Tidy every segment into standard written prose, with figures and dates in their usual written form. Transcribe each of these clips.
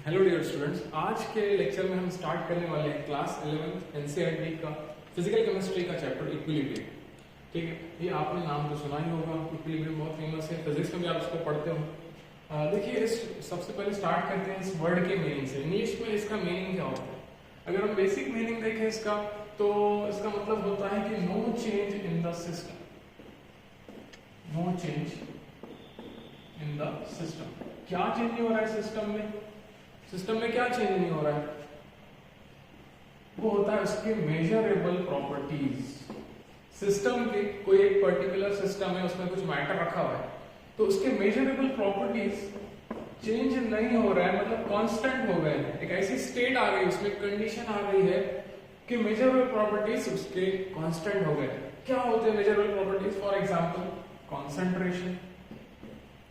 Hello dear students, आज के lecture में हम स्टार्ट करने वाले हैं क्लास 11 एनसीईआरटी का फिजिकल केमिस्ट्री का चैप्टर इक्विलिब्रियम। ठीक है, ये आपने नाम तो सुना ही होगा। इक्विलिब्रियम बहुत फेमस है, फिजिक्स में भी आप इसको पढ़ते हो। देखिए, इस सबसे पहले स्टार्ट करते हैं इस वर्ड के मीनिंग से। इंग्लिश में इसका मीनिंग क्या होता है? अगर हम बेसिक मीनिंग देखें इसका, तो इसका मतलब होता है कि no change in the system. No change in the system. क्या चेंज नहीं हो रहा है सिस्टम में? सिस्टम में क्या चेंज नहीं हो रहा है? वो होता है उसके मेजरेबल प्रॉपर्टीज। सिस्टम के कोई एक पर्टिकुलर सिस्टम है, उसमें कुछ मैटर रखा हुआ है, तो उसके मेजरेबल प्रॉपर्टीज चेंज नहीं हो रहा है, मतलब कांस्टेंट हो गए हैं। एक ऐसी स्टेट आ गई, उसमें कंडीशन आ गई है कि मेजरेबल प्रॉपर्टीज उसके कांस्टेंट हो गए। क्या होते हैं measurable properties? For example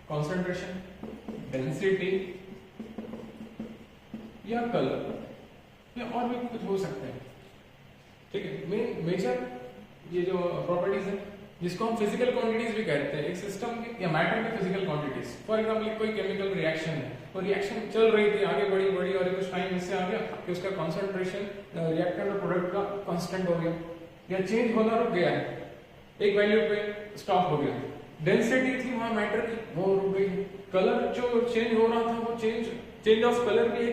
concentration, density या कलर या और भी कुछ हो सकते हैं। ठीक है, मेजर ये जो प्रॉपर्टीज है, जिसको हम फिजिकल क्वांटिटीज भी कहते हैं, एक सिस्टम की या मैटर की फिजिकल क्वांटिटीज। फॉर एग्जांपल कोई केमिकल रिएक्शन है, वो रिएक्शन चल रही थी, आगे बढ़ी और कुछ टाइम इससे आ गया कि उसका कॉन्सेंट्रेशन रिएक्टेंट और प्रोडक्ट का कांस्टेंट हो गया या चेंज होना रुक गया है, एक वैल्यू पे स्टॉप हो गया। डेंसिटी थी वहां मैटर की, वो रुक गई। कलर जो चेंज हो रहा था, वो चेंज ऑफ कलर भी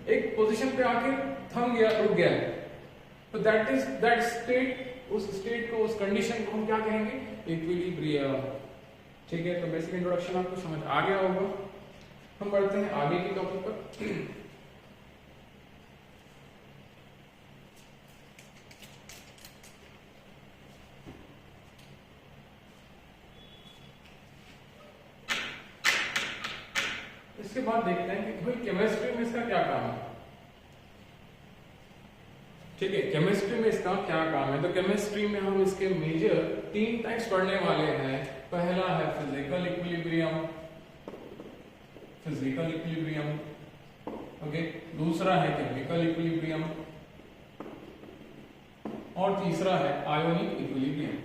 एक पोजीशन पे आके थम गया, रुक गया है। तो दैट स्टेट, उस स्टेट को, उस कंडीशन को हम क्या कहेंगे? इक्विलिब्रियम। ठीक है, तो बेसिक इंट्रोडक्शन आपको समझ आ गया होगा। हम बढ़ते हैं आगे के टॉपिक पर। इसके बाद देखते हैं कि भाई केमिस्ट्री में इसका क्या काम है। ठीक है, केमिस्ट्री में इसका क्या काम है? तो केमिस्ट्री में हम इसके मेजर 3 टाइप्स पढ़ने वाले हैं। पहला है फिजिकल इक्विलिब्रियम, ओके। दूसरा है केमिकल इक्विलिब्रियम और तीसरा है आयोनिक इक्विलिब्रियम।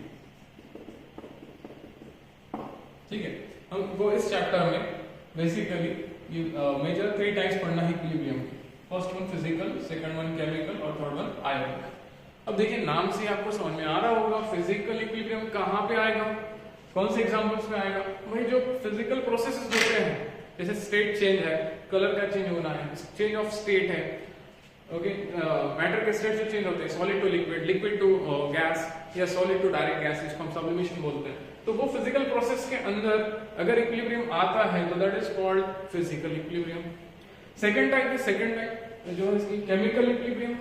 ठीक है, हमको इस चैप्टर में बेसिकली ये मेजर 3 टाइप्स पढ़ना है इक्विलिब्रियम की। First one physical, second one chemical और थर्ड वन आयोनिक। अब देखिए, नाम से आपको समझ में आ रहा होगा फिजिकल इक्विलिब्रियम कहाँ पे आएगा, कौन से एग्जांपल्स में आएगा? वही जो फिजिकल प्रोसेसेस होते हैं, जैसे स्टेट चेंज है, कलर का चेंज होना है, चेंज ऑफ स्टेट है। ओके, मैटर के स्टेट जो चेंज होते हैं, solid to liquid, liquid to gas या सॉलिड टू डायरेक्ट गैस, जिसको हम सब्लिमेशन बोलते हैं। तो वो फिजिकल प्रोसेस के अंदर अगर इक्विलिब्रियम आता है तो that is called physical equilibrium. Second type जो है इसकी केमिकल इक्विलिब्रियम।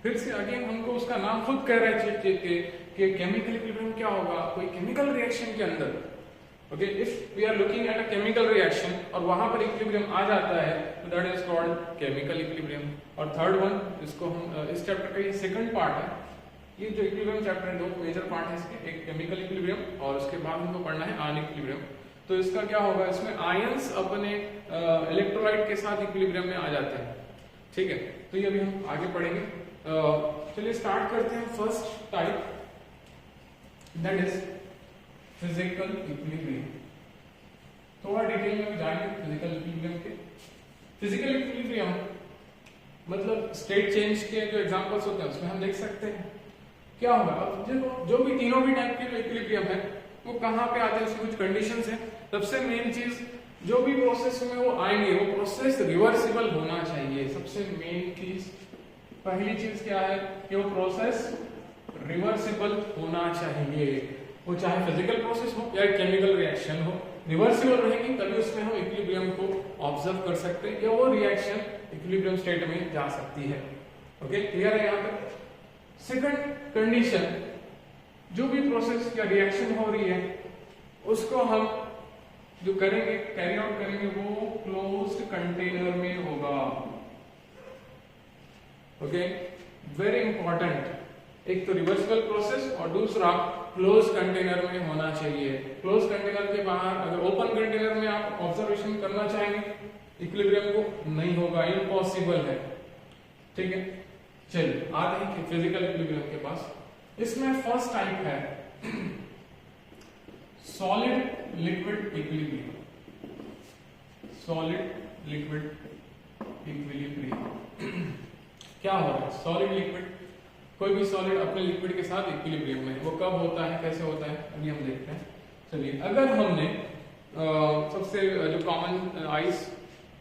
फिर से अगेन हमको उसका नाम खुद कह रहा है कि केमिकल इक्विलिब्रियम क्या होगा? कोई केमिकल रिएक्शन के अंदर, okay, if we are looking at a chemical reaction और वहां पर इक्विलिब्रियम आ जाता है तो that is called chemical equilibrium. और थर्ड वन, इसको हम इस चैप्टर का ये सेकंड पार्ट है। ये जो इक्विलिब्रियम चैप्टर है, 2 मेजर पार्ट है इसके, एक केमिकल इक्विलिब्रियम और उसके बाद हमको पढ़ना है आयनिक इक्विलिब्रियम। तो इसका क्या होगा? इसमें आयंस अपने इलेक्ट्रोलाइट के साथ इक्विलिब्रियम में आ जाते हैं। ठीक है, तो ये अभी हम आगे पढ़ेंगे। चलिए स्टार्ट करते हैं first type, that is physical equilibrium. थोड़ा डिटेल में जाएंगे फिजिकल इक्विलिब्रियम के। फिजिकल इक्विलिब्रियम मतलब स्टेट चेंज के जो एग्जांपल्स होते हैं उसमें हम देख सकते हैं क्या होगा। अब जो भी तीनों भी टाइप के इक्विलिब्रियम है वो कहाँ पे आते हैं, उसकी कुछ कंडीशंस है। सबसे मेन चीज, जो भी प्रोसेस में वो आएंगे वो प्रोसेस रिवर्सिबल होना चाहिए। सबसे मेन चीज, पहली चीज क्या है कि वो प्रोसेस रिवर्सिबल होना चाहिए। वो चाहे फिजिकल प्रोसेस हो या केमिकल रिएक्शन हो, रिवर्सिबल रहेगी तभी उसमें हम इक्विलिब्रियम को ऑब्जर्व कर सकते हैं या वो रिएक्शन इक्विलिब्रियम स्टेट में जा सकती है। ओके, क्लियर है यहाँ पे? सेकंड कंडीशन, जो भी प्रोसेस या रिएक्शन हो रही है उसको हम जो करेंगे, कैरी आउट करेंगे, वो क्लोज्ड कंटेनर में होगा। Okay, very important. एक तो रिवर्सिबल प्रोसेस और दूसरा क्लोज कंटेनर में होना चाहिए। क्लोज कंटेनर के बाहर, अगर ओपन कंटेनर में आप ऑब्जर्वेशन करना चाहेंगे इक्विलिब्रियम को, नहीं होगा, इम्पॉसिबल है। ठीक है, चलिए आते हैं फिजिकल इक्विलिब्रियम के पास। इसमें फर्स्ट टाइप है solid liquid equilibrium. Solid liquid equilibrium. क्या हो रहा है, सॉलिड लिक्विड, कोई भी सॉलिड अपने लिक्विड के साथ इक्विलिब्रियम में, वो कब होता है, कैसे होता है, अभी हम देखते हैं। चलिए, अगर हमने सबसे जो कॉमन आइस,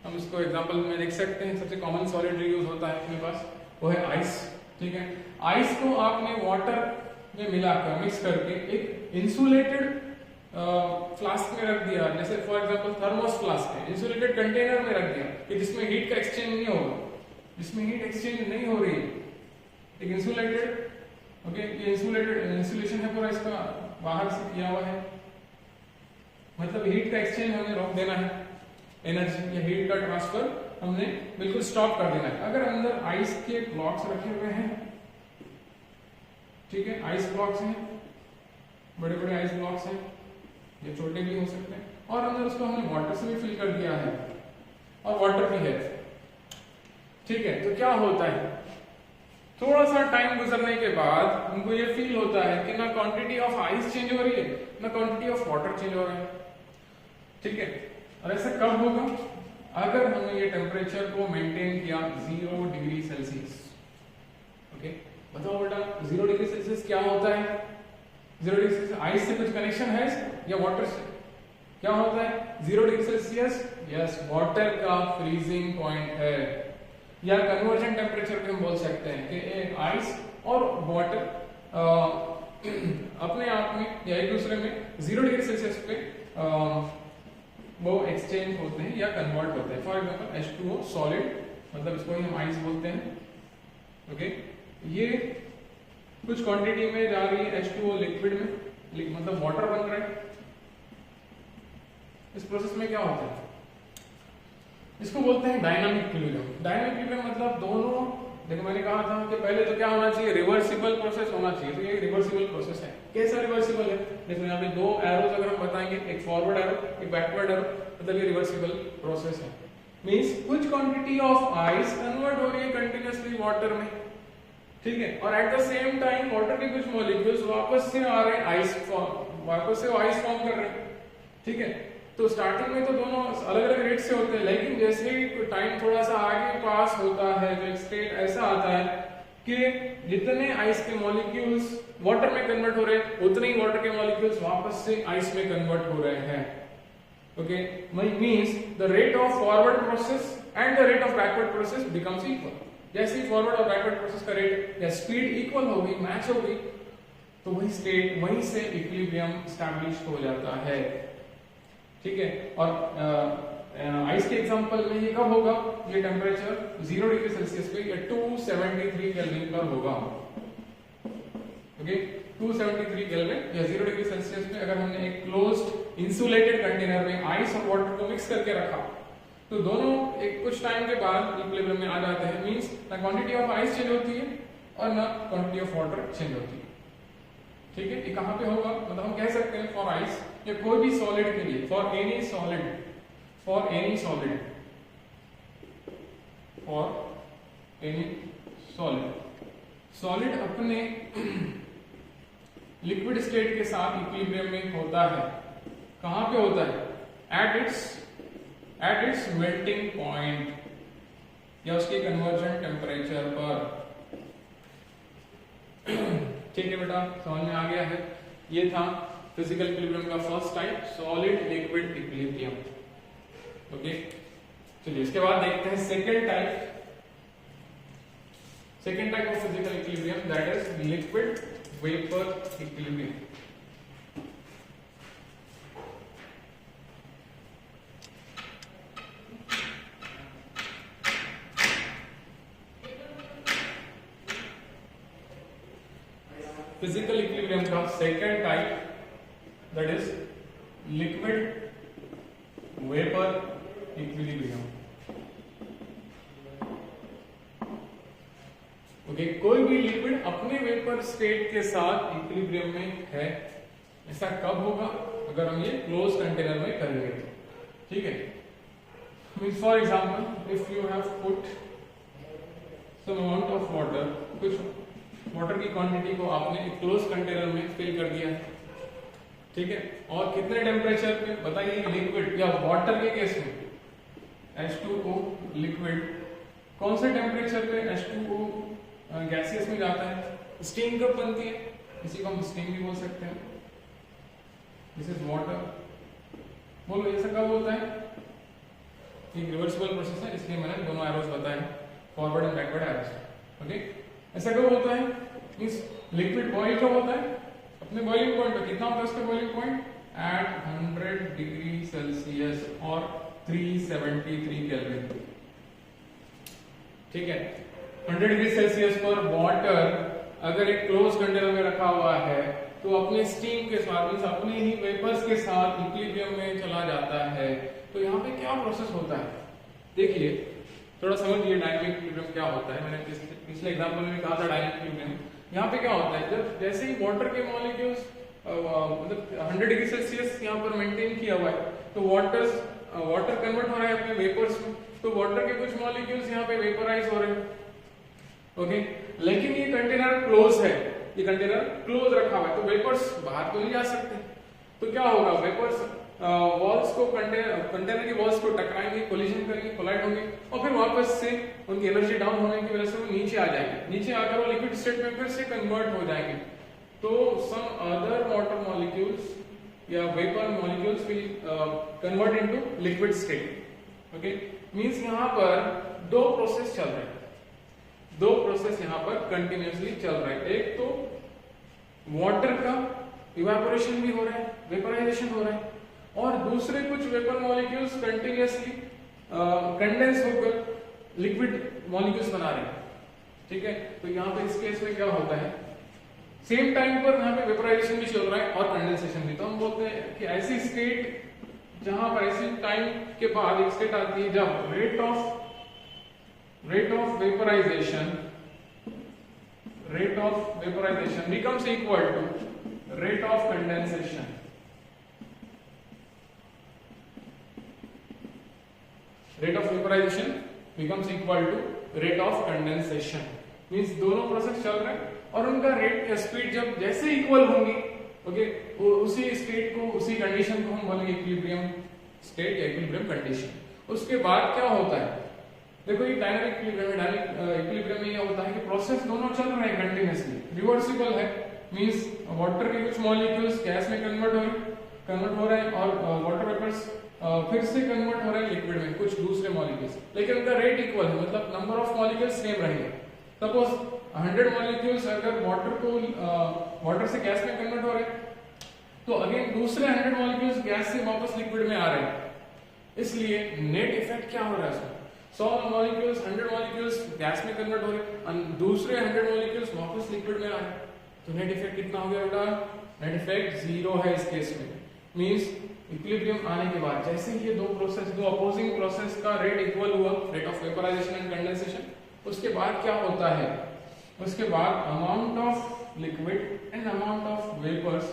हम इसको एग्जांपल में देख सकते हैं, सबसे कॉमन सॉलिड यूज होता है अपने पास, वो है आइस। ठीक है, आइस को आपने वाटर में मिलाकर, मिक्स करके एक इंसुलेटेड फ्लास्क में रख दिया, जैसे फॉर एग्जांपल थर्मोस फ्लास्क है, इंसुलेटेड कंटेनर में रख दिया कि जिसमें हीट का एक्सचेंज नहीं होगा, जिसमें हीट एक्सचेंज नहीं हो रही है, एक इंसुलेटेड, ओके, ये इंसुलेटेड इंसुलेशन है पूरा, इसका बाहर से किया हुआ है, मतलब हीट का एक्सचेंज हमें रोक देना है, एनर्जी या हीट का ट्रांसफर हमने बिल्कुल स्टॉप कर देना है। अगर अंदर आइस के ब्लॉक्स रखे हुए हैं, ठीक है, आइस ब्लॉक्स हैं, बड़े बड़े आइस ब्लॉक्स हैं, ये छोटे भी हो सकते हैं, और अंदर उसको हमने वाटर से भी फिल कर दिया है और वाटर भी है, ठीक है, तो क्या होता है, थोड़ा सा टाइम गुजरने के बाद उनको ये फील होता है कि ना क्वांटिटी ऑफ आइस चेंज हो रही है, ना क्वांटिटी ऑफ वाटर चेंज हो रहा है। ठीक है, और ऐसा कब होगा, अगर हमने ये टेम्परेचर को मेंटेन किया 0 डिग्री सेल्सियस। ओके, बताओ बेटा 0 डिग्री सेल्सियस क्या होता है, 0 डिग्री सेल्सियस आइस से कुछ कनेक्शन है या वाटर से, क्या होता है 0 डिग्री सेल्सियस, यस, वाटर का फ्रीजिंग पॉइंट है, या कन्वर्जन टेम्परेचर भी हम बोल सकते हैं कि आइस और वाटर अपने आप में या एक दूसरे में 0 डिग्री सेल्सियस पे वो एक्सचेंज होते हैं या कन्वर्ट होते हैं। फॉर एग्जांपल H2O सॉलिड, मतलब इसको ही हम आइस बोलते हैं, ओके, ये कुछ क्वांटिटी में जा रही है H2O लिक्विड में, मतलब वाटर बन रहा है। इस प्रोसेस में क्या होता है, इसको बोलते हैं डायनामिक इक्विलिब्रियम। डायनामिक इक्विलिब्रियम मतलब दोनों, देखो मैंने कहा था कि पहले तो क्या होना चाहिए, रिवर्सिबल प्रोसेस होना चाहिए, तो ये रिवर्सिबल प्रोसेस है। कैसा रिवर्सिबल है, देखो यहाँ पे 2 एरोज अगर हम बताएंगे, एक फॉरवर्ड एरो, एक बैकवर्ड एरो, मतलब ये रिवर्सिबल प्रोसेस है। मींस कुछ क्वांटिटी ऑफ आइस कन्वर्ट हो रही है कंटिन्यूअसली वाटर में, ठीक है, और at the same time water के कुछ मॉलिक्यूल्स वापस से आ रहे हैं आइस फॉर्म, वापस से आइस फॉर्म कर रहे हैं, ठीक है। तो स्टार्टिंग में तो दोनों अलग अलग रेट से होते हैं, लेकिन जैसे ही टाइम थोड़ा सा आगे पास होता है तो एक स्टेट ऐसा आता है कि जितने आइस के मॉलिक्यूल्स वाटर में कन्वर्ट हो रहे हैं, उतने ही वाटर के मॉलिक्यूल्स वापस से आइस में कन्वर्ट हो रहे हैं। Okay, means the rate of forward process and the rate of backward process becomes equal. जैसे ही फॉरवर्ड और बैकवर्ड प्रोसेस का रेट या स्पीड इक्वल होगी, मैच होगी, तो वही स्टेट, वहीं से इक्विलिब्रियम एस्टैब्लिश हो जाता है, ठीक है। और आइस के एग्जांपल में ये कब होगा, ये टेम्परेचर 0 डिग्री सेल्सियस पे या 273 केल्विन पर होगा, ओके, 273 केल्विन या 0 डिग्री सेल्सियस पे अगर हमने एक क्लोज्ड इंसुलेटेड कंटेनर में आइस और वाटर को मिक्स करके रखा, तो दोनों एक कुछ टाइम के बाद इक्विलिब्रियम में आ जाते हैं। मींस ना क्वांटिटी ऑफ आइस चेंज होती है और ना क्वांटिटी ऑफ वाटर चेंज होती है, ठीक है। ये कहां पे होगा, मतलब हम कह सकते हैं फॉर आइस या कोई भी सॉलिड के लिए, for any solid, for any solid, for any solid, solid अपने लिक्विड स्टेट के साथ इक्विलिब्रियम में होता है। कहां पे होता है, एट इट्स मेल्टिंग पॉइंट या उसके कन्वर्जन टेम्परेचर पर, ठीक है बेटा, समझ में आ गया है। ये था फिजिकल इक्विलिब्रियम का first type, solid liquid equilibrium, okay. चलिए इसके बाद देखते हैं second type, second type of physical equilibrium, that is liquid vapour equilibrium. Physical equilibrium का second type, that is liquid vapour equilibrium, okay. कोई भी लिक्विड अपने वेपर स्टेट के साथ इक्विलिब्रियम में है, ऐसा कब होगा, अगर हम ये क्लोज कंटेनर में करेंगे तो, ठीक है। For example if you have put some amount of water, कुछ वाटर की क्वांटिटी को आपने एक क्लोज कंटेनर में फिल कर दिया है, ठीक है, और कितने टेम्परेचर पे बताइए, लिक्विड या वाटर के केस में H2O लिक्विड कौन से टेम्परेचर पे H2O गैसियस में जाता है? स्टीम कब बनती है? इसी को हम स्टीम भी बोल सकते हैं। This is water. बोलो ऐसा कब होता है? एक रिवर्सिबल प्रोसेस है, इसलिए मैंने दोनों एरोस बताए, forward and backward arrows. Okay, ऐसा कब होता है? मींस लिक्विड बॉइल कब होता है? अपने बॉइलिंग पॉइंट पे कितना होता है उसका boiling point? At 100 degree Celsius और 373 केल्विन। ठीक है, 100 डिग्री सेल्सियस पर वाटर अगर एक क्लोज कंटेनर में रखा हुआ है तो अपने स्टीम के साथ, मींस अपने ही वेपर्स के साथ इक्विलिब्रियम में चला जाता है। तो यहाँ पे क्या प्रोसेस होता है? देखिए, थोड़ा समझिए डायनामिक इक्विलिब्रियम क्या होता है। मैंने पिछले एग्जांपल में भी कहा था डायनामिक इक्विलिब्रियम। यहाँ पे क्या होता है, जब जैसे ही वाटर के मॉलिक्यूल्स मतलब 100 डिग्री सेल्सियस यहाँ पर मेंटेन किया हुआ है, तो वाटर कन्वर्ट हो रहा है अपने वेपर्स में, तो वाटर के कुछ मॉलिक्यूल्स यहाँ पे वेपराइज हो रहे हैं। ओके, लेकिन ये कंटेनर क्लोज है, ये कंटेनर क्लोज रखा हुआ है, तो वेपर्स बाहर तो नहीं जा सकते। तो क्या होगा, वेपर्स वॉल्स को कंटेनर की वॉल्स को टकराएंगे, कोलिजन करेंगे, कोलाइड होंगे और फिर वापस से उनकी एनर्जी डाउन होने की वजह से वो नीचे आ जाएंगे। नीचे आकर वो लिक्विड स्टेट में फिर से कन्वर्ट हो जाएंगे। तो सम अदर वाटर मॉलिक्यूल्स या vapour molecules will convert into liquid state. Okay, means यहाँ पर दो प्रोसेस चल रहे हैं, दो प्रोसेस यहाँ पर कंटिन्यूअसली चल रहे हैं। एक तो वाटर का इवेपोरेशन भी हो रहा है, वेपराइजेशन हो रहा है, और दूसरे कुछ वेपर मॉलिक्यूल्स कंटिन्यूअसली कंडेंस होकर लिक्विड मॉलिक्यूल्स बना रहे हैं। ठीक है, तो यहाँ पे इस केस में क्या होता है, सेम टाइम पर यहाँ पे वेपराइजेशन भी चल रहा है और कंडेंसेशन भी। तो हम बोलते हैं कि ऐसी स्टेट जहां पर ऐसी टाइम के बाद एक स्टेट आती है जब rate of vaporization becomes equal to rate of condensation. Rate of vaporization becomes equal to rate of condensation. Means दोनों प्रोसेस चल रहे हैं और उनका रेट या स्पीड जब जैसे इक्वल होंगी, ओके, उसी स्टेट को, उसी कंडीशन को हम बोलेंगे इक्विलिब्रियम स्टेट या इक्विलिब्रियम कंडीशन। उसके बाद क्या होता है, देखो ये डायनामिक इक्विलिब्रियम में ये होता है कि प्रोसेस दोनों चल रहे हैं कंटिन्यूअसली, रिवर्सिबल है। मींस वाटर के कुछ मॉलिक्यूल्स गैस में कन्वर्ट हो रहे हैं और वाटर वेपर्स फिर से कन्वर्ट हो रहे हैं लिक्विड में कुछ दूसरे मॉलिक्यूल्स, लेकिन उनका रेट इक्वल है, मतलब नंबर ऑफ मॉलिक्यूल्स सेम रहेंगे। सपोज 100 मॉलिक्यूल्स अगर वाटर से गैस में कन्वर्ट हो रहे हैं, तो अगेन दूसरे 100 मॉलिक्यूल्स गैस से वापस लिक्विड में आ रहे हैं। इसलिए नेट इफेक्ट क्या हो रहा है इसमें, 100 मॉलिक्यूल्स 100 मॉलिक्यूल्स गैस में कन्वर्ट हो रहे हैं, दूसरे 100 मॉलिक्यूल्स वापस लिक्विड में आ रहे हैं। तो नेट इफेक्ट कितना हो गया बेटा? नेट इफेक्ट 0 है इस केस में। मींस इक्विलिब्रियम आने के बाद जैसे ये दो अपोजिंग प्रोसेस का रेट इक्वल हुआ, rate of vaporisation and condensation, उसके बाद क्या होता है, उसके बाद amount of liquid and amount of vapours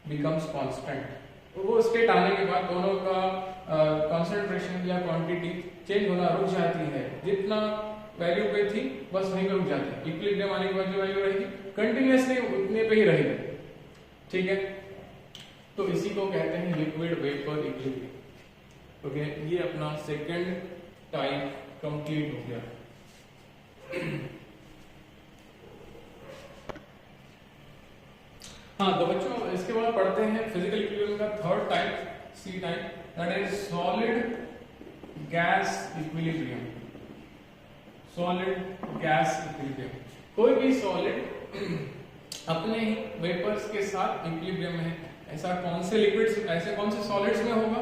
becomes constant. वो स्टेट आने के बाद दोनों का कंसंट्रेशन या क्वांटिटी चेंज होना रुक जाती है, जितना वैल्यू पे थी बस वहीं पे रुक जाती है। इक्विलिब्रियम आने के बाद जो वैल्यू रहेगी कंटिन्यूअसली उतने पे ही रहेगी। ठीक है, तो इसी को कहते हैं लिक्विड वेपर इक्विलिब्रियम। ओके, ये अपना सेकंड टाइप कंप्लीट हो गया। हाँ, तो बच्चों इसके बाद पढ़ते हैं फिजिकल इक्विलिब्रियम का third type, C type, that is solid gas equilibrium. Solid gas equilibrium, कोई भी सॉलिड अपने ही वेपर्स के साथ इक्विलिब्रियम में है। ऐसा कौन से लिक्विड्स, ऐसे कौन से सॉलिड्स में होगा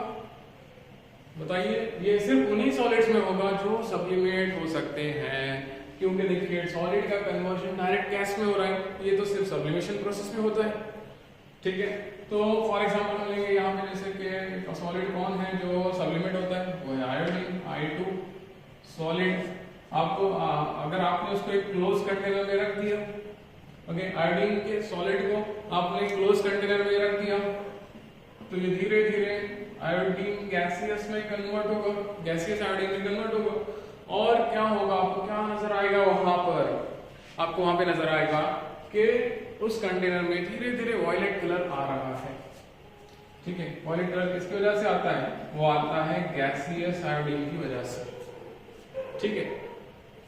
बताइए? ये सिर्फ उन्हीं सॉलिड्स में होगा जो सब्लिमेट हो सकते हैं, क्योंकि देखिए सॉलिड का कन्वर्जन डायरेक्ट गैस में हो रहा है, ये तो सिर्फ सब्लिमेशन प्रोसेस में होता है। ठीक है, तो फॉर एग्जांपल हम लेंगे यहाँ पे जैसे कि सॉलिड कौन है जो सब्लिमेट होता है, वो है आयोडीन, I2 सॉलिड। आपको अगर आपने उसको एक क्लोज कंटेनर में रख दिया, ओके, आयोडीन के सॉलिड को आपने क्लोज कंटेनर में रख दिया, तो ये धीरे धीरे आयोडीन गैसियस में कन्वर्ट होगा, गैसियस आयोडीन में कन्वर्ट होगा। और क्या होगा, आपको क्या नजर आएगा वहां पर, आपको वहां पे नजर आएगा कि उस कंटेनर में धीरे धीरे वॉयलेट कलर आ रहा है। ठीक है, वॉयलेट कलर किसकी वजह से आता है? वो आता है गैसियस आयोडीन की वजह से। ठीक है,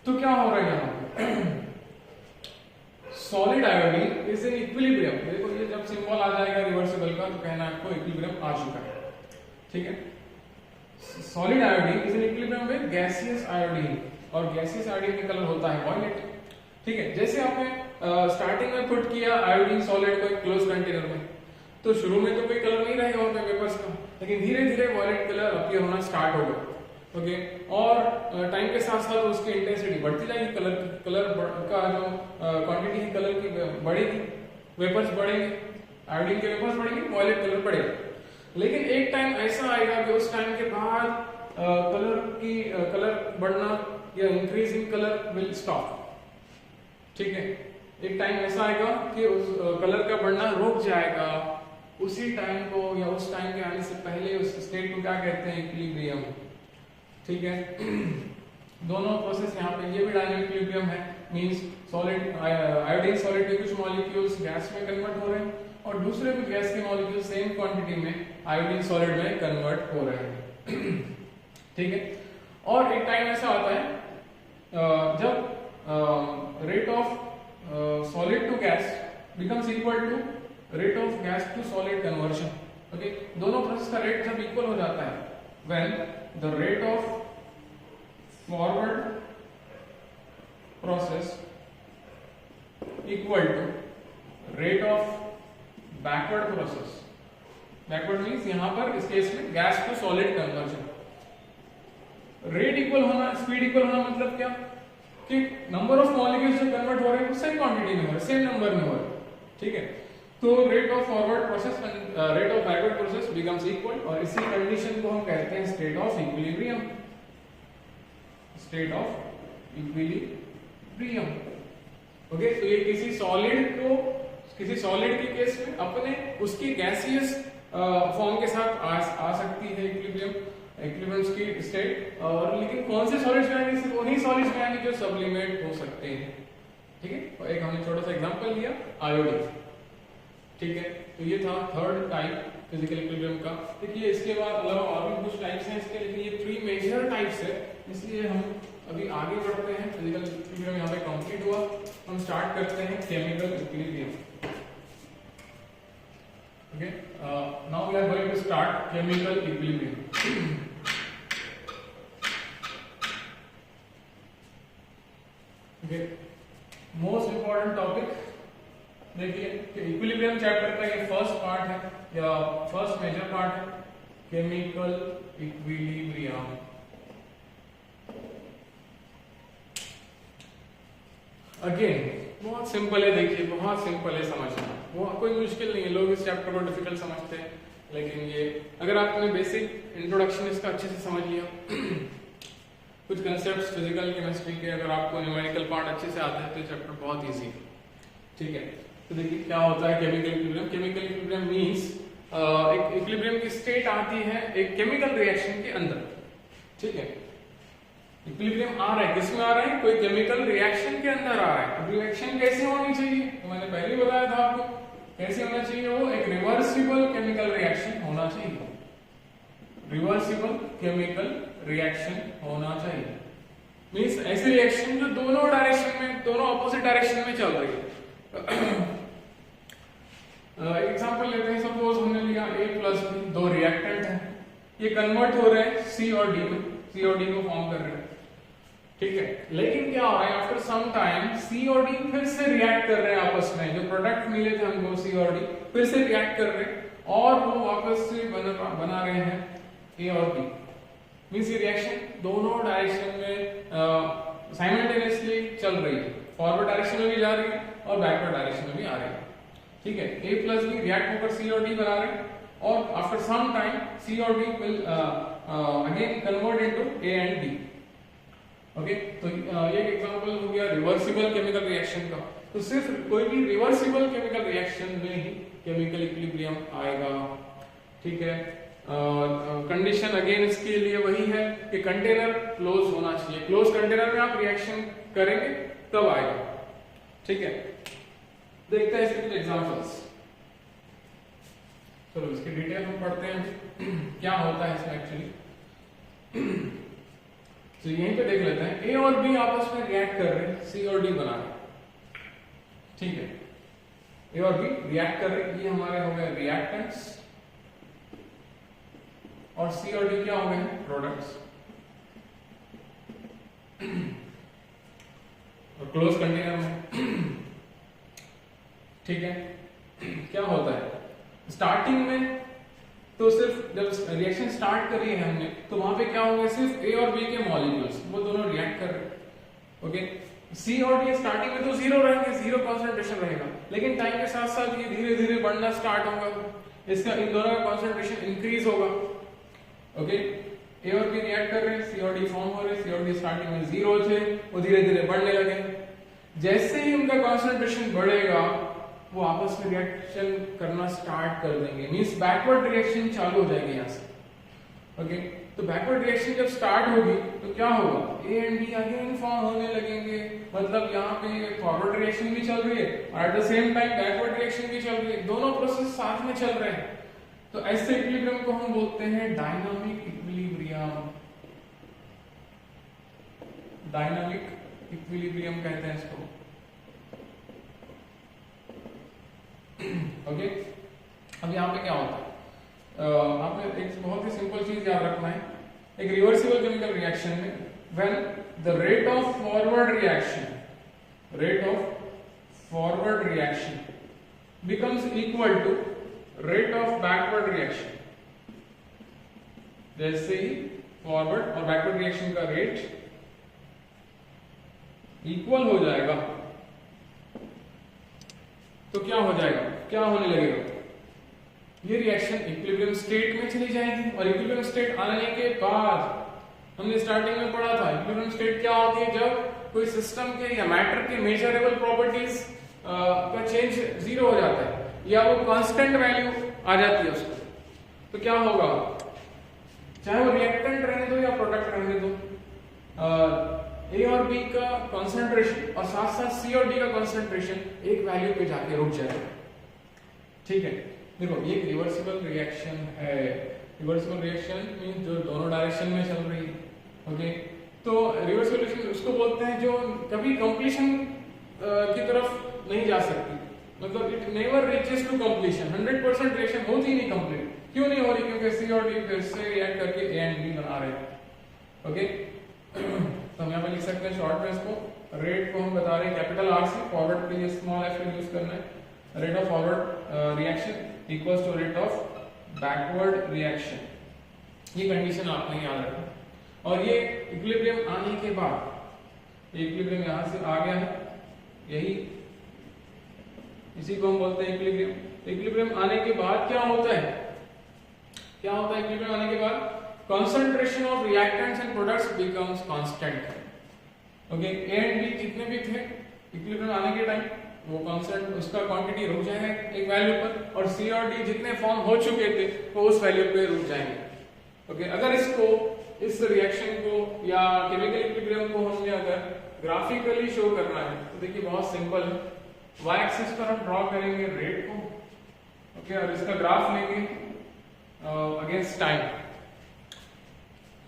तो क्या हो रहा है यहाँ पे solid iodine is in equilibrium. देखो ये जब सिंबल आ जाएगा रिवर्सिबल का तो कहना आपको इक्विलिब्रियम आ चुका है, ठीक है। Solid iodine is in equilibrium with gaseous iodine, और गैसियस आयोडीन का कलर होता है वायलेट, ठीक है। जैसे आपने स्टार्टिंग में पुट किया आयोडीन सॉलिड को एक क्लोज कंटेनर में, तो शुरू में तो कोई कलर नहीं रहेगा वहां पे वेपर्स का, लेकिन धीरे धीरे वायलेट कलर अपीयर होना स्टार्ट होगा, ओके। और टाइम के साथ साथ उसकी इंटेंसिटी बढ़ती जाएगी, कलर का जो क्वांटिटी है कलर की बढ़ेगी, वेपर्स बढ़ेंगे, आयोडीन के वेपर्स बढ़ेंगे, वायलेट कलर बढ़ेगा। लेकिन एक टाइम ऐसा आएगा कि उस टाइम के बाद कलर बढ़ना या increase in colour will stop, ठीक है। एक टाइम ऐसा आएगा कि उस कलर का बढ़ना रुक जाएगा। उसी टाइम को या उस टाइम के आने से पहले उस स्टेट को क्या कहते हैं, इक्विलिब्रियम, ठीक है। दोनों प्रोसेस यहाँ पे, ये भी डायनामिक इक्विलिब्रियम है, मींस सॉलिड आयोडीन सॉलिड के कुछ मॉलिक्यूल्स गैस में कन्वर्ट हो रहे हैं और दूसरे कुछ गैस के मॉलिक्यूल सेम क्वांटिटी में आयोडीन सॉलिड में कन्वर्ट हो रहे हैं, ठीक है। और एक टाइम ऐसा आता है जब rate of solid to gas becomes equal to rate of gas to solid conversion, okay. दोनों प्रोसेस का रेट जब इक्वल हो जाता है, when the rate of forward process equal to rate of backward process. Backward means यहां पर इस case में gas to solid conversion. Rate equal होना, स्पीड इक्वल होना मतलब क्या कि नंबर ऑफ मॉलिक्यूल्स जो कन्वर्ट हो रहे हैं वो सेम क्वांटिटी में हो रहे हैं, सेम नंबर में हो रहे हैं, ठीक है। तो rate of forward process rate of backward process becomes equal, और इसी कंडीशन को हम कहते हैं state of equilibrium, state of equilibrium, okay. तो ये किसी सॉलिड के केस में अपने उसकी गैसियस फॉर्म के साथ आ सकती है इक्विलिब्रियम की स्टेट, और लेकिन कौन से सॉलिड्स में आएंगे, सिर्फ उन्हीं सॉलिड्स में आएंगे जो सब्लिमेट हो सकते हैं, ठीक है। और एक हमने छोटा सा एग्जांपल लिया आयोडीन, ठीक है। तो ये था थर्ड टाइप फिजिकल इक्विलिब्रियम का। देखिए इसके बाद अलावा और भी कुछ टाइप्स हैं इसके, लेकिन ये 3 मेजर टाइप्स है, इसलिए हम अभी आगे बढ़ते हैं। फिजिकल इक्विलिब्रियम यहाँ पे कंप्लीट हुआ, हम स्टार्ट करते हैं chemical equilibrium, okay. Now we are going to start chemical equilibrium. Okay, most important topic देखिए कि इक्विलिब्रियम चैप्टर का ये फर्स्ट पार्ट है या फर्स्ट मेजर पार्ट है, केमिकल इक्विलिब्रियम। अगेन बहुत सिंपल है, देखिए बहुत सिंपल है समझना, वो कोई मुश्किल नहीं है। लोग इस चैप्टर को डिफिकल्ट समझते हैं, लेकिन ये अगर आपने बेसिक इंट्रोडक्शन इसका अच्छे से समझ लिया कुछ कंसेप्ट्स फिजिकल केमिस्ट्री के अगर आपको न्यूमेरिकल पार्ट अच्छे से आता है तो ये चैप्टर बहुत इजी है, ठीक है। तो देखिए क्या होता है chemical equilibrium. Chemical equilibrium means एक इक्विलिब्रियम की स्टेट आती है एक केमिकल रिएक्शन के अंदर, ठीक है। इक्विलिब्रियम आ रहा है, किसमें आ रहा है, कोई केमिकल रिएक्शन के अंदर आ रहा है। अब रिएक्शन कैसे होनी चाहिए, तो मैंने पहले ही बताया था आपको कैसे होना चाहिए, वो एक रिवर्सिबल केमिकल रिएक्शन होना चाहिए, रिवर्सिबल केमिकल रिएक्शन होना चाहिए। मींस ऐसे रिएक्शन जो दोनों डायरेक्शन में, दोनों ऑपोजिट डायरेक्शन में चल रही है। एग्जांपल लेते हैं, सपोज हमने लिया A+B, दो रिएक्टेंट हैं, ये कन्वर्ट हो रहे हैं C और D में, C और D को फॉर्म कर रहे हैं, ठीक है। लेकिन क्या हो रहा है, आफ्टर सम टाइम C और D फिर से रिएक्ट कर रहे हैं आपस में, जो प्रोडक्ट मिले थे हमको C और D फिर से रिएक्ट कर रहे हैं और वो वापस से बना रहे हैं A और B। मींस ये रिएक्शन दोनों डायरेक्शन में साइमल्टेनियसली चल रही है, फॉरवर्ड डायरेक्शन में भी जा रही है और बैकवर्ड डायरेक्शन में भी आ रही है, ठीक है। A+B रिएक्ट होकर C और D बना रहे हैं और आफ्टर सम टाइम C और D will again convert into A and D, okay. तो ये एक एग्जांपल हो गया रिवर्सिबल केमिकल रिएक्शन का। तो सिर्फ कोई भी रिवर्सिबल केमिकल रिएक्शन में ही केमिकल इक्विलिब्रियम आएगा, ठीक है। कंडीशन अगेन इसके लिए वही है कि कंटेनर क्लोज होना चाहिए, क्लोज कंटेनर में आप रिएक्शन करेंगे तब आएगा, ठीक है। देखते हैं इसके कुछ एग्जांपल्स। चलो इसकी डिटेल हम पढ़ते हैं क्या होता है इसमें एक्चुअली। तो यहीं पे देख लेते हैं, ए और बी आपस में रिएक्ट कर रहे हैं, सी और डी बना रहे, ठीक है, ए और बी रिएक्ट कर रहे हैं, ये हमारे हो गए रिएक्टेंट्स और सी और डी क्या हो गए हैं, प्रोडक्ट्स। और क्लोज कंटेनर में, ठीक है, क्या होता है स्टार्टिंग में, तो सिर्फ जब रिएक्शन स्टार्ट करी है हमने तो वहां पे क्या होगा, सिर्फ ए और बी के मॉलिक्यूल्स वो दोनों रिएक्ट कर रहे हैं, ओके। सी और डी स्टार्टिंग में तो जीरो रहेंगे, जीरो कंसंट्रेशन रहेगा, लेकिन टाइम के साथ साथ ये धीरे धीरे बढ़ना स्टार्ट होगा, इसका इन दोनों का कंसंट्रेशन इंक्रीज होगा, ओके। ए और बी रिएक्ट कर रहे हैं, सी और डी फॉर्म हो रहे हैं, सी और डी स्टार्टिंग में जीरो थे, वो धीरे धीरे बढ़ने लगे, जैसे ही उनका कंसंट्रेशन बढ़ेगा वो आपस में रिएक्शन करना स्टार्ट कर देंगे, मींस बैकवर्ड रिएक्शन चालू हो जाएगी यहाँ से, ओके। तो बैकवर्ड रिएक्शन जब स्टार्ट होगी तो क्या होगा, A and B again form होने लगेंगे, मतलब यहाँ पे फॉरवर्ड रिएक्शन भी चल रही है और at the same time backward reaction भी चल रही है, दोनों प्रोसेस साथ में चल रहे हैं। तो ऐसे इक्विलिब्रियम को हम बोलते हैं डायनामिक इक्विलिब्रियम, डायनामिक इक्विलिब्रियम कहते हैं इसको, ओके। अब यहाँ पे क्या होता है, आपने एक बहुत ही सिंपल चीज याद रखना है, एक रिवर्सिबल केमिकल रिएक्शन में when the rate of forward reaction becomes equal to rate of backward reaction, जैसे ही फॉरवर्ड और बैकवर्ड रिएक्शन का रेट इक्वल हो जाएगा तो क्या हो जाएगा, क्या होने लगेगा, ये रिएक्शन इक्विलिब्रियम स्टेट में चली जाएगी। और इक्विलिब्रियम स्टेट आने के बाद हमने स्टार्टिंग में पढ़ा था इक्विलिब्रियम स्टेट क्या होती है, जब कोई सिस्टम के या मैटर के मेजरेबल प्रॉपर्टीज का चेंज जीरो हो जाता है या वो कांस्टेंट वैल्यू आ जाती है उसको, तो क्या होगा, चाहे वो रिएक्टेंट रहने दो या प्रोडक्ट रहने दो, ए और बी का कंसंट्रेशन और साथ साथ सी और डी का कंसंट्रेशन एक वैल्यू पे जाके रुक जाएगा, ठीक है। देखो ये एक रिवर्सिबल रिएक्शन है, रिवर्सिबल रिएक्शन मींस जो दोनों डायरेक्शन में चल रही है, ओके। तो रिवर्सिबल रिएक्शन उसको बोलते हैं जो कभी कंप्लीशन की तरफ नहीं जा सकती, मतलब it never reaches to completion, 100% reaction होती ही नहीं कंप्लीट, क्यों नहीं हो रही, क्योंकि सी और डी फिर से रिएक्ट करके ए एंड बी बना रहे हैं, ओके। तो हम यहाँ पे लिख सकते हैं शॉर्ट में इसको, रेट को हम बता रहे हैं कैपिटल आर से, फॉरवर्ड के लिए स्मॉल एफ यूज करना है, rate of forward reaction equals to rate of backward reaction, ये कंडीशन आपने याद रखना। और ये इक्विलिब्रियम आने के बाद, इक्विलिब्रियम यहाँ से आ गया है, यही इसी को हम बोलते हैं इक्विलिब्रियम। इक्विलिब्रियम आने के बाद क्या होता है, क्या होता है इक्विलिब्रियम आने के बाद, concentration of reactants and products becomes constant, okay. A and B जितने भी थे इक्विलिब्रियम आने के टाइम वो कांस्टेंट, उसका क्वांटिटी रुक जाएगा एक वैल्यू पर, और सी और डी जितने फॉर्म हो चुके थे वो उस वैल्यू पे रुक जाएंगे, ओके। अगर इसको, इस रिएक्शन को या केमिकल इक्विलिब्रियम को हमने अगर ग्राफिकली शो करना है तो देखिए बहुत सिंपल है, y एक्सिस पर हम ड्रॉ करेंगे रेट को, ओके, और इसका ग्राफ लेंगे अगेंस्ट टाइम,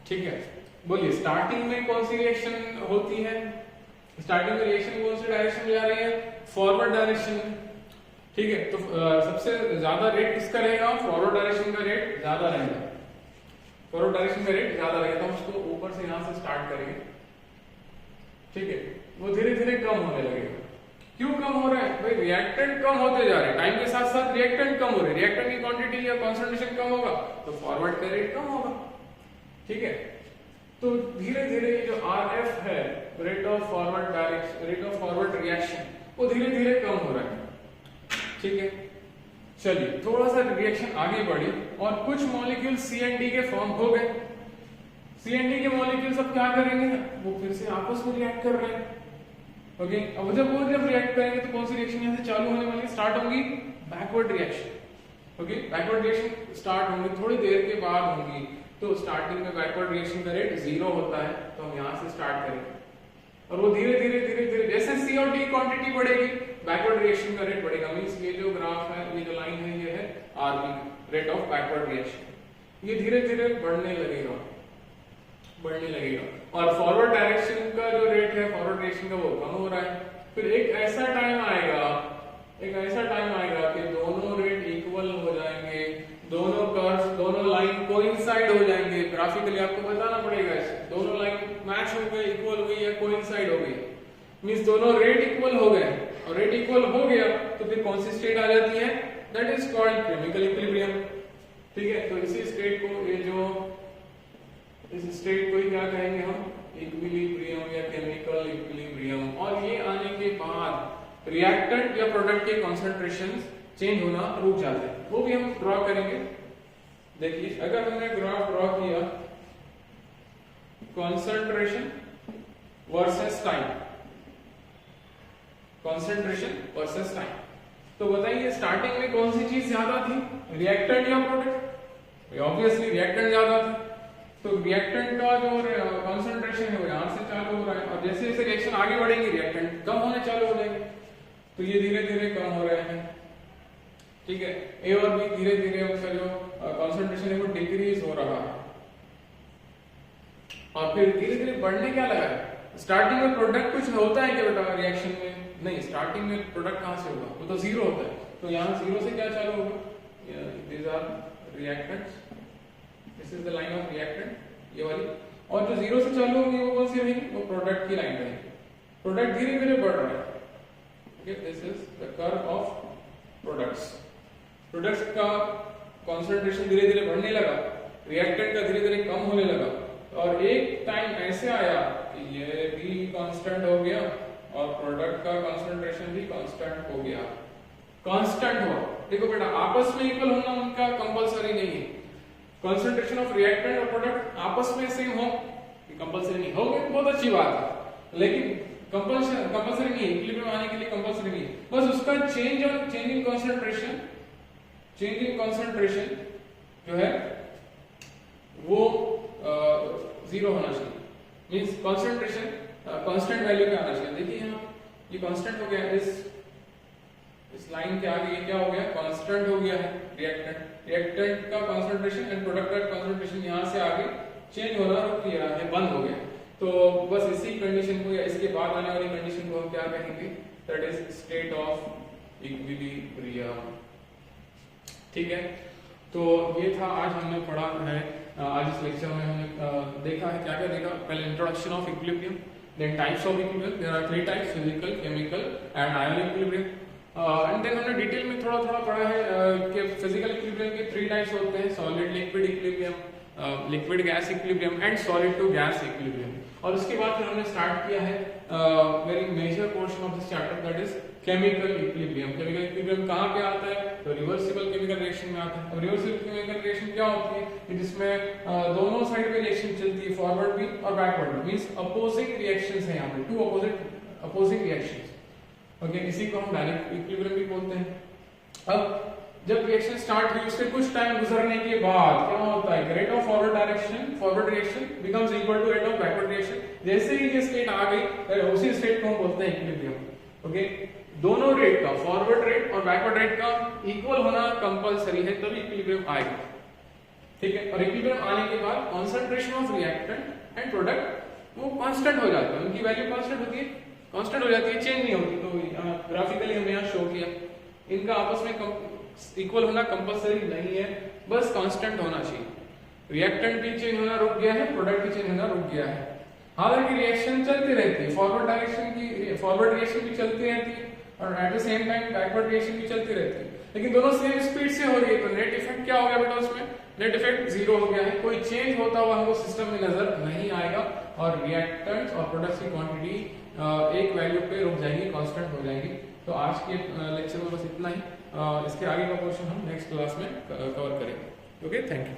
ठीक है। बोलिए स्टार्टिंग में कौन सी रिएक्शन होती है, स्टार्टिंग में रिएक्शन कौन सी डायरेक्शन में जा रही है, फॉरवर्ड डायरेक्शन में, ठीक है। तो सबसे ज्यादा रेट किसका रहेगा, फॉरवर्ड डायरेक्शन का रेट ज्यादा रहेगा, फॉरवर्ड डायरेक्शन का रेट ज्यादा रहेगा, तो हम उसको ऊपर से यहां से स्टार्ट करेंगे, ठीक है। वो धीरे धीरे कम होने लगेगा, क्यों कम हो रहा है भाई, रिएक्टेंट कम होते जा रहे हैं, टाइम के साथ साथ रिएक्टेंट कम हो रहे हैं, रिएक्टेंट की क्वांटिटी या कंसंट्रेशन कम होगा तो फॉरवर्ड का रेट कम होगा, ठीक है। तो धीरे धीरे जो RF है, rate of forward direction, rate of forward reaction, वो धीरे धीरे कम हो रहा है, ठीक है। चलिए थोड़ा सा रिएक्शन आगे बढ़ी और कुछ मॉलिक्यूल सी एंड डी के फॉर्म हो गए, सी एंड डी के मॉलिक्यूल्स अब क्या करेंगे, वो फिर से आपस में रिएक्ट कर रहे हैं, ओके। अब जब रिएक्ट करेंगे तो कौन सी रिएक्शन यहाँ से चालू होने वाली, स्टार्ट होंगी backward reaction, okay. Backward reaction start होंगी, थोड़ी देर के बाद होंगी, तो स्टार्टिंग में बैकवर्ड रिएक्शन का रेट जीरो होता है, तो हम यहाँ से स्टार्ट करेंगे और वो धीरे धीरे जैसे सी और डी क्वांटिटी बढ़ेगी बैकवर्ड रिएक्शन का रेट बढ़ेगा, मींस ये जो ग्राफ है, ये जो लाइन है, ये है R B, rate of backward reaction, ये धीरे धीरे बढ़ने लगेगा, बढ़ने लगेगा और फॉरवर्ड डायरेक्शन का जो रेट है फॉरवर्ड डायरेक्शन का वो कम हो रहा है। फिर एक ऐसा टाइम आएगा कि दोनों रेट इक्वल हो जाएंगे, दोनों कर्व्स दोनों लाइन कोइंसाइड हो जाएंगे। ग्राफिकली आपको बताना पड़ेगा ऐसे दोनों लाइन मैच हो गए, इक्वल हो गई या कोइंसाइड हो गई, मींस दोनों रेट इक्वल हो गए और रेट इक्वल हो गया तो फिर कौन सी स्टेट आ जाती है, that is called chemical equilibrium. ठीक है, तो इसी स्टेट को इस स्टेट को ही क्या कहेंगे हम, इक्विलिब्रियम या केमिकल इक्विलिब्रियम। और ये आने के बाद रिएक्टेंट या प्रोडक्ट के कॉन्सेंट्रेशंस चेंज होना रुक जाते हैं, वो भी हम ड्रॉ करेंगे। देखिए अगर हमने ग्राफ ड्रॉ किया concentration versus time, concentration versus time, तो बताइए स्टार्टिंग में कौन सी चीज ज्यादा थी, रिएक्टेंट या प्रोडक्ट? ऑब्वियसली रिएक्टेंट ज्यादा था, तो रिएक्टेंट का जो कॉन्सेंट्रेशन है वो यहां से चालू हो रहा है और जैसे जैसे रिएक्शन आगे बढ़ेंगे रिएक्टेंट कम होने चालू हो जाएंगे, तो ये धीरे धीरे कम हो रहे हैं। ठीक है, ए और बी धीरे धीरे उनका जो कॉन्सेंट्रेशन है वो डिक्रीज हो रहा है और फिर धीरे धीरे बढ़ने क्या लगा है। स्टार्टिंग में प्रोडक्ट कुछ होता है क्या बेटा रिएक्शन में? नहीं, स्टार्टिंग में प्रोडक्ट कहां से होगा, वो तो जीरो होता है, तो यहाँ जीरो से क्या चालू होगा, these are reactants, this is the line of reactant ये वाली, और जो जीरो से चालू होगी वो कौन सी रहेगी, वो प्रोडक्ट की लाइन रहेगी। प्रोडक्ट धीरे धीरे बढ़ रहा है, this is the curve of products. Products का कॉन्सेंट्रेशन धीरे धीरे बढ़ने लगा, रिएक्टेंट का धीरे धीरे कम होने लगा और एक टाइम ऐसे आया कि ये भी कांस्टेंट हो गया और प्रोडक्ट का कॉन्सेंट्रेशन भी कांस्टेंट हो गया। कांस्टेंट हुआ, देखो बेटा आपस में इक्वल होना उनका कंपलसरी नहीं है। कॉन्सेंट्रेशन ऑफ रिएक्टेंट और प्रोडक्ट आपस में सेम हो कंपलसरी नहीं, हो गए बहुत अच्छी बात है, लेकिन कंपलसरी नहीं है, इक्विलिब्रियम आने के लिए कंपलसरी नहीं है, बस उसका चेंज इन कॉन्सेंट्रेशन जो है वो जीरो होना चाहिए, मींस कॉन्सेंट्रेशन कांस्टेंट वैल्यू पे आना चाहिए। देखिए यहाँ ये कांस्टेंट हो गया, इस लाइन के आगे ये क्या हो गया, कांस्टेंट हो गया है रिएक्टेंट का कॉन्सेंट्रेशन एंड प्रोडक्ट का कॉन्सेंट्रेशन यहाँ से आगे चेंज होना रुक गया है, बंद हो गया। तो बस इसी कंडीशन को या इसके बाद आने वाली कंडीशन को हम क्या कहेंगे, that is state of equilibrium. ठीक है, तो ये था आज हमने पढ़ा है, आज इस लेक्चर में हमने देखा है क्या क्या देखा। पहले introduction of equilibrium, then types of equilibrium, there are 3 types, physical, chemical and ionic equilibrium. And then हमने डिटेल में थोड़ा थोड़ा पढ़ा है कि फिजिकल इक्विलिब्रियम के 3 टाइप्स होते हैं, solid liquid equilibrium, liquid gas equilibrium and solid to gas equilibrium. और उसके बाद फिर हमने स्टार्ट किया है very major portion of this chapter, that is chemical equilibrium. Chemical equilibrium कहाँ पे आता है, तो रिवर्सिबल केमिकल रिएक्शन में आता है। और रिवर्सिबल केमिकल रिएक्शन क्या होती है, जिसमें दोनों साइड पे रिएक्शन चलती है, फॉरवर्ड भी और बैकवर्ड भी, मींस अपोजिंग रिएक्शंस हैं यहाँ पे, 2 अपोजिंग रिएक्शंस। ओके, इसी को हम डायरेक्ट इक्विलिब्रियम भी बोलते हैं। अब जब रिएक्शन स्टार्ट हुई उसके कुछ टाइम गुजरने के बाद क्या होता है, rate of forward reaction becomes equal to rate of backward reaction. जैसे ही ये स्टेट आ गई उसी स्टेट को हम बोलते हैं इक्विलिब्रियम। ओके, दोनों रेट का, फॉरवर्ड रेट और बैकवर्ड रेट का इक्वल होना कंपलसरी है, तभी इक्विलिब्रियम आएगा। ठीक है, और इक्विलिब्रियम आने के बाद concentration of reactant and product वो कांस्टेंट हो जाता है, उनकी वैल्यू कांस्टेंट होती है, कांस्टेंट हो जाती है, चेंज नहीं होती। तो ग्राफिकली हमने यहाँ शो किया, इनका आपस में इक्वल होना कंपलसरी नहीं है, बस कांस्टेंट होना चाहिए। रिएक्टेंट भी चेंज होना रुक गया है, प्रोडक्ट भी चेंज होना रुक गया है। हालांकि रिएक्शन चलती रहती है, फॉरवर्ड रिएक्शन भी चलती रहती है और at the same time backward reaction भी चलती रहती है, लेकिन दोनों सेम स्पीड से हो रही है। तो नेट इफेक्ट क्या हो गया बेटा, उसमें नेट इफेक्ट 0 हो गया है, कोई चेंज होता हुआ हमको सिस्टम में नजर नहीं आएगा और रिएक्टेंट्स और प्रोडक्ट्स की क्वांटिटी एक वैल्यू पे रुक जाएंगी, कांस्टेंट हो जाएंगी। तो आज के लेक्चर में बस इतना ही, इसके आगे का पोर्शन हम नेक्स्ट क्लास में कवर करेंगे। Okay, thank you.